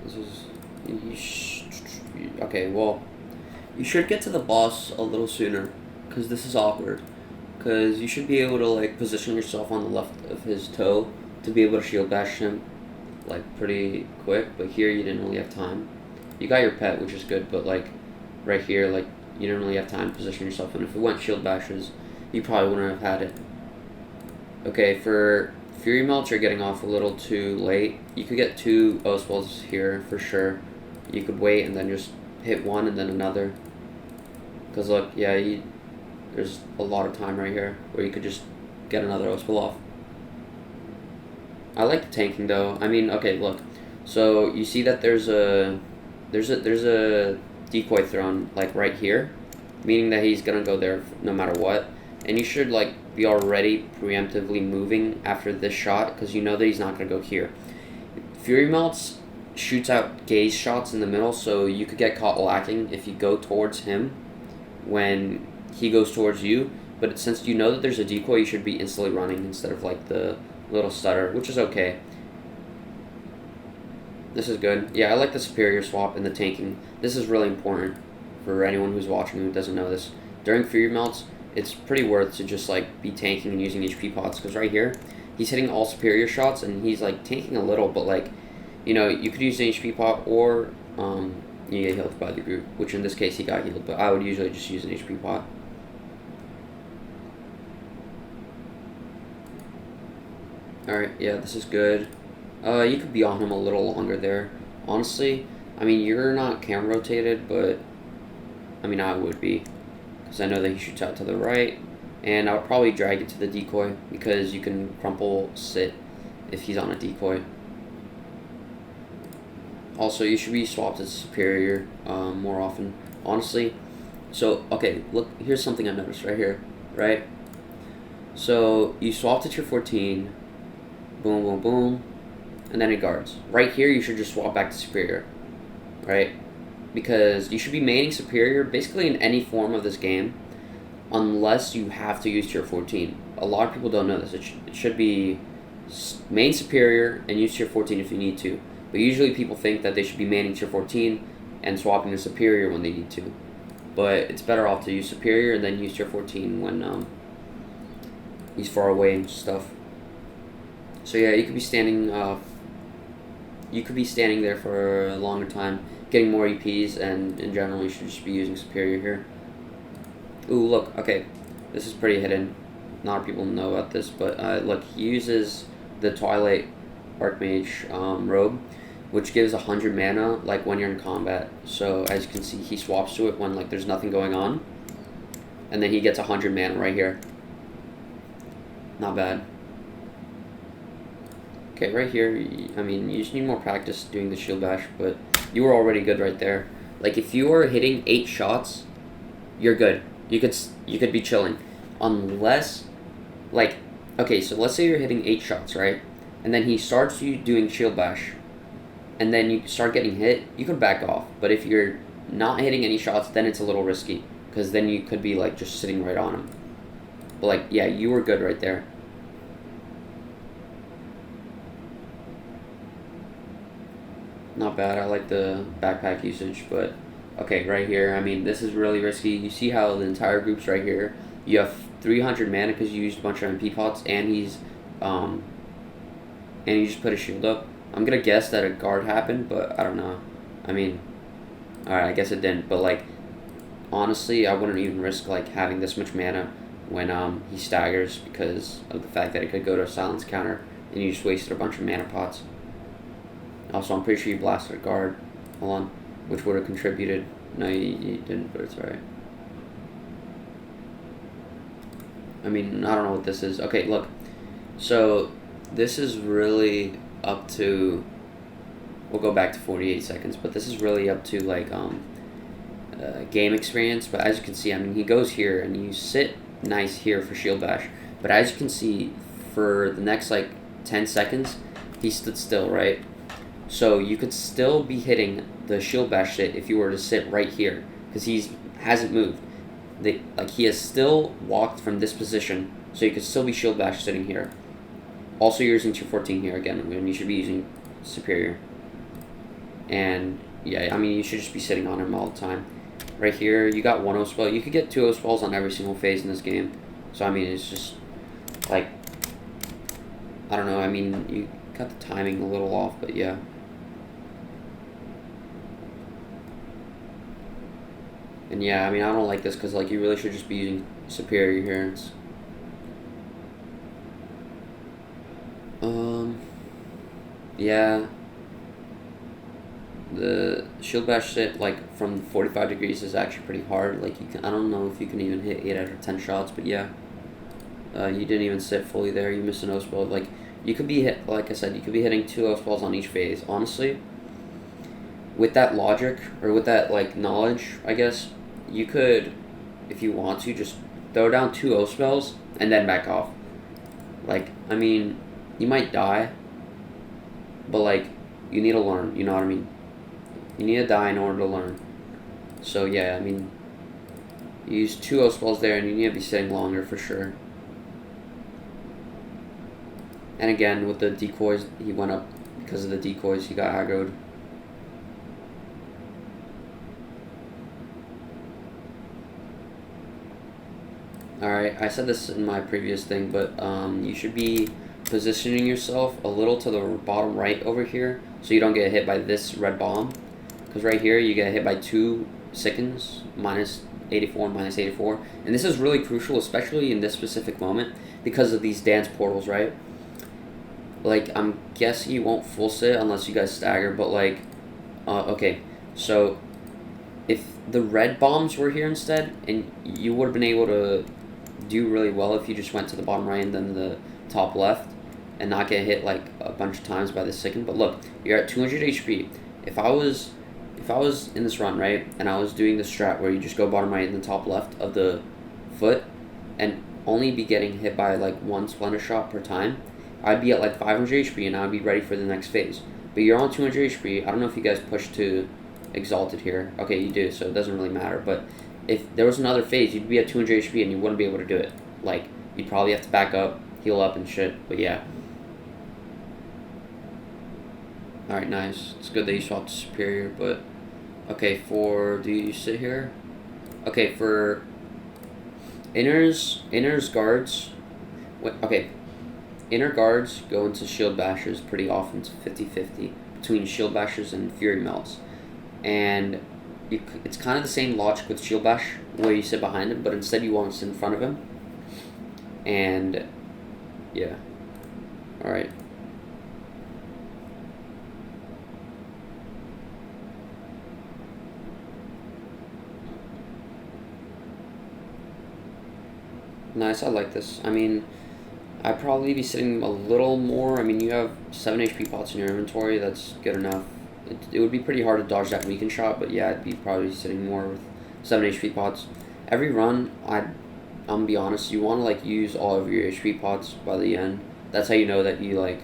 This is okay. Well, you should get to the boss a little sooner, cause this is awkward. Cause you should be able to like position yourself on the left of his toe to be able to shield bash him, like pretty quick. But here you didn't really have time. You got your pet, which is good, but like right here, like you didn't really have time to position yourself. And if it went shield bashes, you probably wouldn't have had it. Okay, for Fury Melts, you're getting off a little too late. You could get 2 Oswalds here for sure. You could wait and then just hit one and then another. Because look, yeah, there's a lot of time right here where you could just get another Oswald off. I like the tanking though. I mean, okay, look. So you see that there's a decoy thrown like right here, meaning that he's gonna go there no matter what. And you should like be already preemptively moving after this shot because you know that he's not going to go here. Fury Melts shoots out gaze shots in the middle, so you could get caught lacking if you go towards him when he goes towards you. But since you know that there's a decoy, you should be instantly running instead of like the little stutter, which is okay. This is good. Yeah, I like the superior swap and the tanking. This is really important for anyone who's watching who doesn't know this. During Fury Melts, it's pretty worth to just like be tanking and using HP pots, because right here he's hitting all superior shots and he's like tanking a little, but like, you know, you could use an HP pot or you get healed by the group, which in this case he got healed, but I would usually just use an HP pot. Alright, yeah, this is good. You could be on him a little longer there. Honestly, I mean, you're not cam rotated, but I mean, I would be. Because I know that he shoots out to the right, and I would probably drag it to the decoy because you can crumple sit if he's on a decoy. Also, you should be swapped as superior more often, honestly. So, okay, look, here's something I noticed right here, right? So, you swapped to tier 14, boom, boom, boom, and then it guards. Right here, you should just swap back to superior, right? Because you should be maining superior basically in any form of this game unless you have to use tier 14. A lot of people don't know this. It should be main superior and use tier 14 if you need to. But usually people think that they should be maining tier 14 and swapping to superior when they need to. But it's better off to use superior and then use tier 14 when he's far away and stuff. So yeah, you could be standing there for a longer time, getting more EPs, and in general you should just be using superior here. Ooh, look, okay, this is pretty hidden. Not a lot of people know about this, but look, he uses the Twilight RotMG robe, which gives 100 mana like when you're in combat. So as you can see, he swaps to it when like there's nothing going on, and then he gets 100 mana right here. Not bad. Okay, right here, I mean, you just need more practice doing the shield bash, but you were already good right there. Like, if you were hitting 8 shots, you're good. You could be chilling. Unless, like, okay, so let's say you're hitting 8 shots, right? And then he starts you doing shield bash, and then you start getting hit, you could back off. But if you're not hitting any shots, then it's a little risky, because then you could be, like, just sitting right on him. But, like, yeah, you were good right there. Not bad. I like the backpack usage, but okay, right here, I mean, this is really risky. You see how the entire group's right here. You have 300 mana because you used a bunch of MP pots, and he's and you just put a shield up. I'm gonna guess that a guard happened, but I don't know. I mean, alright, I guess it didn't, but like, honestly, I wouldn't even risk like having this much mana when he staggers because of the fact that it could go to a silence counter and you just wasted a bunch of mana pots. Also, I'm pretty sure you blasted a guard. Hold on. Which would have contributed. No, you didn't, but it's alright. I mean, I don't know what this is. Okay, look. So, this is really up to... We'll go back to 48 seconds, but this is really up to, like, game experience. But as you can see, I mean, he goes here, and you sit nice here for shield bash. But as you can see, for the next, like, 10 seconds, he stood still, right? So you could still be hitting the shield bash sit if you were to sit right here, because he hasn't moved. He has still walked from this position, so you could still be shield bash sitting here. Also, you're using tier 14 here again, when you should be using superior. And yeah, I mean, you should just be sitting on him all the time. Right here, you got 1 O spell. You could get 2 O spells on every single phase in this game. So I mean, it's just like, I don't know. I mean, you got the timing a little off, but yeah. And yeah, I mean, I don't like this because like you really should just be using superior here. It's, yeah. The shield bash sit like from 45 degrees is actually pretty hard. Like you can, I don't know if you can even hit 8 out of 10 shots, but yeah. You didn't even sit fully there. You missed an O spell. Like you could be hit, like I said, you could be hitting 2 O spells on each phase. Honestly, with that logic or with that like knowledge, I guess you could, if you want to, just throw down 2 O spells and then back off. Like I mean, you might die, but like you need to learn. You know what I mean? You need to die in order to learn. So yeah, I mean, you use 2 O spells there, and you need to be sitting longer for sure. And again, with the decoys, he went up because of the decoys. He got aggroed. Alright, I said this in my previous thing, but you should be positioning yourself a little to the bottom right over here so you don't get hit by this red bomb. Because right here, you get hit by 2 seconds, minus 84 and minus 84. And this is really crucial, especially in this specific moment, because of these dance portals, right? Like, I'm guessing you won't full sit unless you guys stagger, but like, okay, so if the red bombs were here instead, and you would have been able to do really well if you just went to the bottom right and then the top left and not get hit like a bunch of times by the second. But look, you're at 200 HP. If I was in this run, right, and I was doing the strat where you just go bottom right and the top left of the foot and only be getting hit by like 1 splendor shot per time, I'd be at like 500 HP and I'd be ready for the next phase. But you're on 200 HP. I don't know if you guys push to exalted here. Okay, you do, so it doesn't really matter. But if there was another phase, you'd be at 200 HP and you wouldn't be able to do it. Like, you'd probably have to back up, heal up and shit. But yeah. Alright, nice. It's good that you swapped to superior, but okay, do you sit here? Okay, for inners guards. Okay, inner guards go into shield bashers pretty often. It's 50-50 between shield bashers and fury melts. And it's kind of the same logic with shield bash where you sit behind him, but instead you want to sit in front of him. And yeah. Alright. Nice, I like this. I mean, I'd probably be sitting a little more. I mean, you have 7 HP pots in your inventory. That's good enough. It would be pretty hard to dodge that weaken shot, but yeah, I'd be probably sitting more with 7 HP pots. Every run, I'm gonna be honest, you want to like use all of your HP pots by the end. That's how you know that you like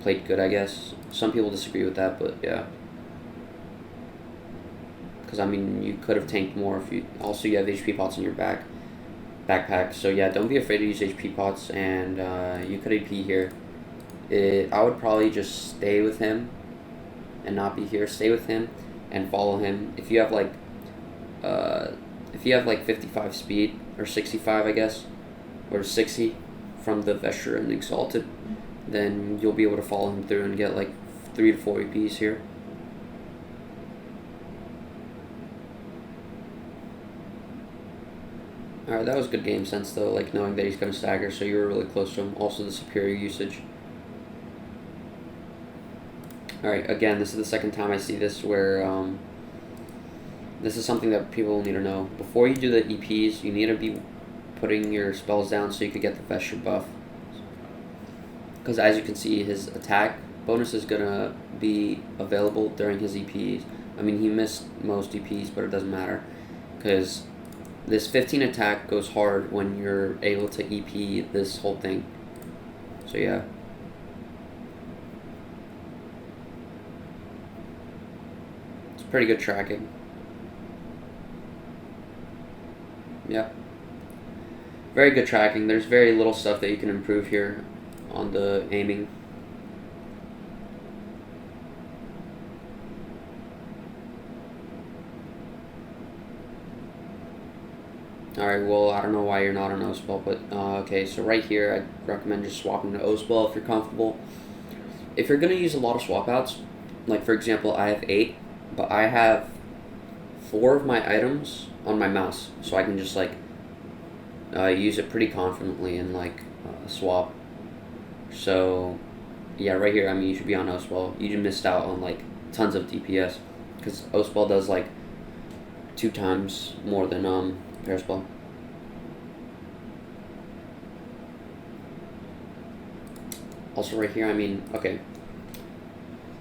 played good, I guess. Some people disagree with that, but yeah. Because I mean, you could have tanked more if you you have HP pots in your backpack. So yeah, don't be afraid to use HP pots, and you could AP here. I would probably just stay with him and not be here. Stay with him and follow him. If you have like 55 speed or 65, I guess, or 60 from the Vesture and the Exalted, then you'll be able to follow him through and get like 3 to 4 EPs here. Alright, that was good game sense though, like knowing that he's going to stagger, so you were really close to him. Also the superior usage. Alright, again, this is the second time I see this where this is something that people need to know. Before you do the EPs, you need to be putting your spells down so you could get the Vesture buff. Because as you can see, his attack bonus is going to be available during his EPs. I mean, he missed most EPs, but it doesn't matter. Because this 15 attack goes hard when you're able to EP this whole thing. So yeah. It's pretty good tracking. Yeah. Very good tracking. There's very little stuff that you can improve here on the aiming. Alright, well, I don't know why you're not on O-Spell, but okay, so right here, I'd recommend just swapping to O-Spell if you're comfortable. If you're going to use a lot of swap outs, like for example, I have 8, but I have 4 of my items on my mouse, so I can just like use it pretty confidently and like swap. So yeah, right here, I mean, you should be on O-Spell. You just missed out on like tons of DPS because O-Spell does like 2 times more than Paraspell. Also right here, I mean, okay.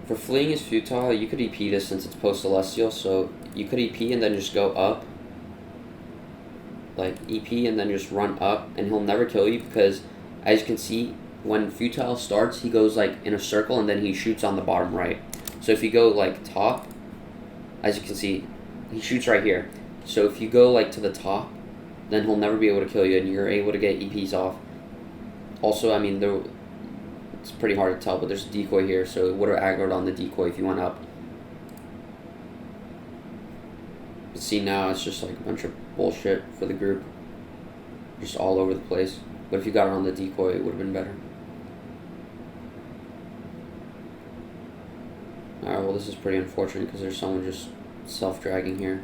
For fleeing is futile, you could EP this since it's post-celestial, so you could EP and then just go up. Like, EP and then just run up, and he'll never kill you because, as you can see, when futile starts, he goes like in a circle and then he shoots on the bottom right. So if you go like top, as you can see, he shoots right here. So if you go like to the top, then he'll never be able to kill you and you're able to get EPs off. Also, I mean, it's pretty hard to tell, but there's a decoy here, so it would have aggroed on the decoy if you went up. But see, now it's just like a bunch of bullshit for the group. Just all over the place. But if you got it on the decoy, it would have been better. Alright, well, this is pretty unfortunate because there's someone just self-dragging here.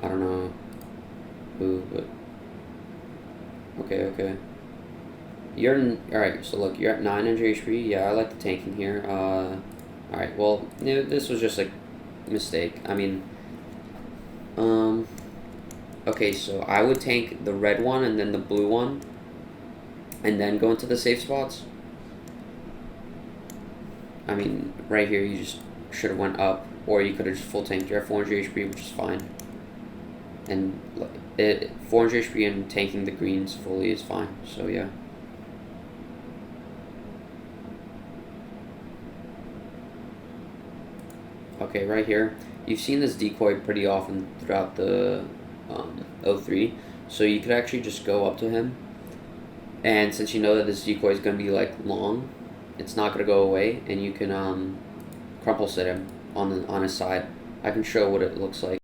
I don't know who, but... Okay. Alright, so look, you're at 900 HP. Yeah, I like the tanking here. Alright, well, this was just a mistake. I mean, okay, so I would tank the red one and then the blue one, and then go into the safe spots. I mean, right here, you just should have went up, or you could have just full tanked. You're at 400 HP, which is fine. And 400 HP and tanking the greens fully is fine, so yeah. Okay, right here, you've seen this decoy pretty often throughout the 03, so you could actually just go up to him, and since you know that this decoy is going to be like long, it's not going to go away, and you can crumple sit him on his side. I can show what it looks like.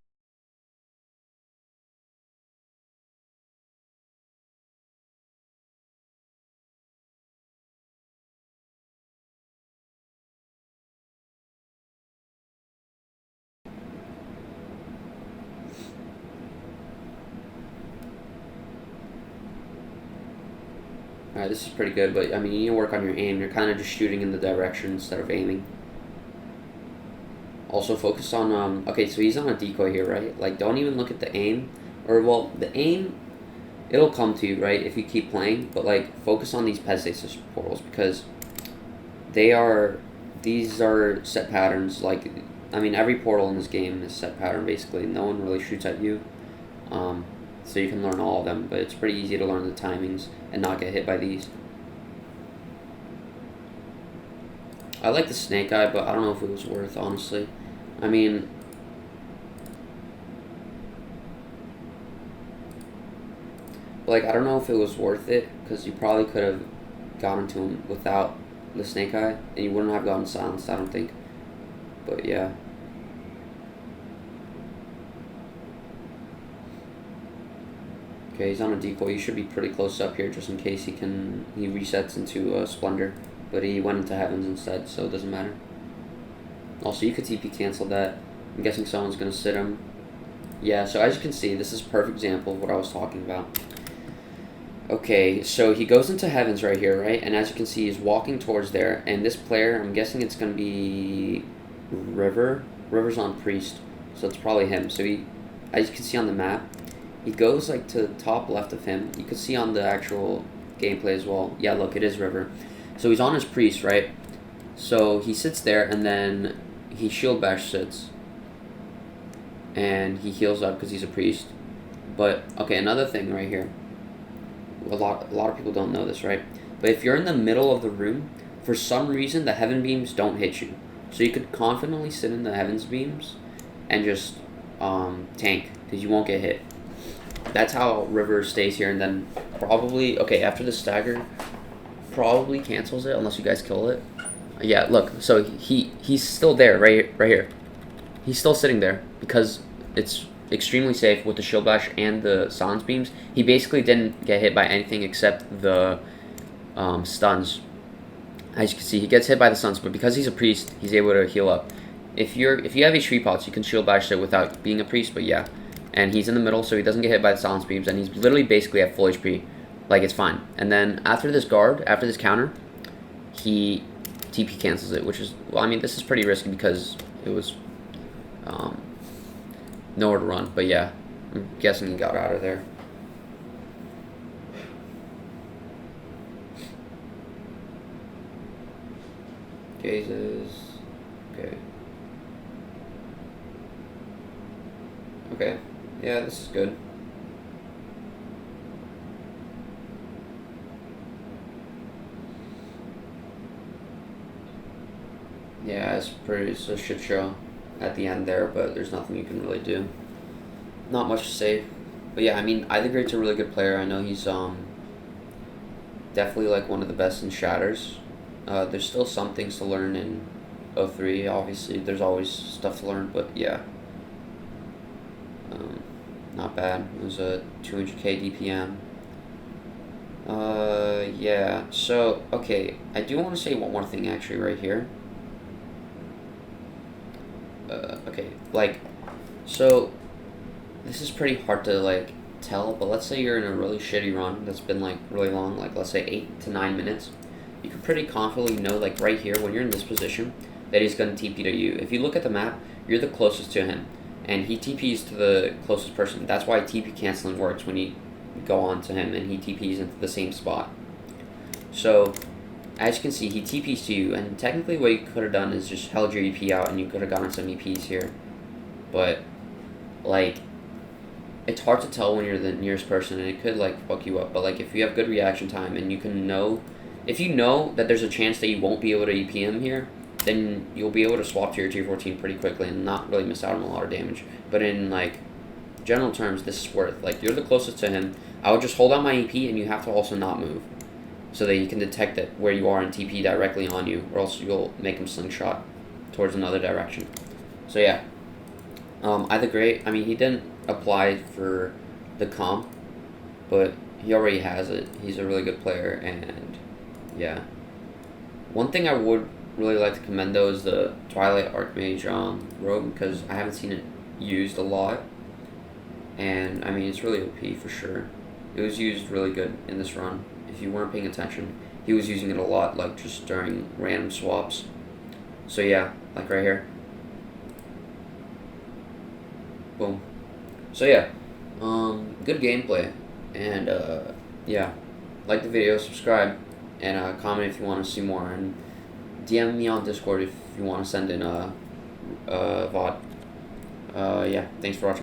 Alright, this is pretty good, but I mean, you need to work on your aim. You're kind of just shooting in the direction instead of aiming. Also focus on, okay, so he's on a decoy here, right? Like, don't even look at the aim. Or, well, the aim, it'll come to you, right, if you keep playing. But, like, focus on these Pestis portals because these are set patterns. Like, I mean, every portal in this game is set pattern, basically. No one really shoots at you. So you can learn all of them, but it's pretty easy to learn the timings and not get hit by these. I like the snake eye, but I don't know if it was worth, honestly. I mean, like, I don't know if it was worth it, because you probably could have gotten to him without the snake eye, and you wouldn't have gotten silenced, I don't think. But yeah. Okay, he's on a decoy. You should be pretty close up here just in case he resets into Splendor. But he went into Heavens instead, so it doesn't matter. Also, you could TP cancel that. I'm guessing someone's going to sit him. Yeah, so as you can see, this is a perfect example of what I was talking about. Okay, so he goes into Heavens right here, right? And as you can see, he's walking towards there. And this player, I'm guessing it's going to be River. River's on Priest, so it's probably him. So he, as you can see on the map, he goes like to the top left of him. You can see on the actual gameplay as well. Yeah, look, it is River. So he's on his Priest, right? So he sits there, and then he shield bash sits. And he heals up because he's a Priest. But, okay, another thing right here. A lot of people don't know this, right? But if you're in the middle of the room, for some reason, the Heaven Beams don't hit you. So you could confidently sit in the Heaven's Beams and just tank, because you won't get hit. That's how River stays here, and then probably, okay, after the stagger, probably cancels it unless you guys kill it. Yeah, look, so he's still there, right here. He's still sitting there because it's extremely safe with the shield bash and the silence beams. He basically didn't get hit by anything except the stuns. As you can see, he gets hit by the stuns, but because he's a priest, he's able to heal up. If you have HP pots, you can shield bash it without being a priest, but yeah. And he's in the middle, so he doesn't get hit by the silence beams, and he's literally basically at full HP. Like, it's fine. And then after this guard, after this counter, he TP cancels it, which is, well, I mean, this is pretty risky because it was nowhere to run, but yeah, I'm guessing he got out of there. Gazes. Okay. Okay. Yeah, this is good. Yeah, it's a shit show at the end there, but there's nothing you can really do. Not much to say. But yeah, I mean, ITheGreat's a really good player. I know he's definitely like one of the best in shatters. There's still some things to learn in 03, obviously. There's always stuff to learn, but yeah. Not bad. It was a 200k DPM. Yeah. So, okay. I do want to say one more thing actually right here. Okay. Like, so, this is pretty hard to, like, tell, but let's say you're in a really shitty run that's been, like, really long, like, let's say 8 to 9 minutes. You can pretty confidently know, like, right here, when you're in this position, that he's going to TP to you. If you look at the map, you're the closest to him, and he TPs to the closest person. That's why TP canceling works when you go on to him, and he TPs into the same spot. So, as you can see, he TPs to you, and technically what you could have done is just held your EP out, and you could have gotten some EPs here. But, like, it's hard to tell when you're the nearest person, and it could, like, fuck you up. But, like, if you have good reaction time, and you can know, if you know that there's a chance that you won't be able to EP him here, then you'll be able to swap to your tier 14 pretty quickly and not really miss out on a lot of damage. But in, like, general terms, this is worth. Like, you're the closest to him. I would just hold out my EP, and you have to also not move, so that you can detect that where you are and TP directly on you, or else you'll make him slingshot towards another direction. So yeah, ITheGreat, I mean, he didn't apply for the comp, but he already has it. He's a really good player, and yeah. One thing I would really like to commend, though, is the Twilight Archmage robe, because I haven't seen it used a lot, and I mean, it's really OP for sure. It was used really good in this run. If you weren't paying attention, he was using it a lot, like just during random swaps. So yeah, like right here. Boom. So yeah, good gameplay, and yeah, like the video, subscribe, and comment if you want to see more, and DM me on Discord if you want to send in a VOD. Yeah, thanks for watching.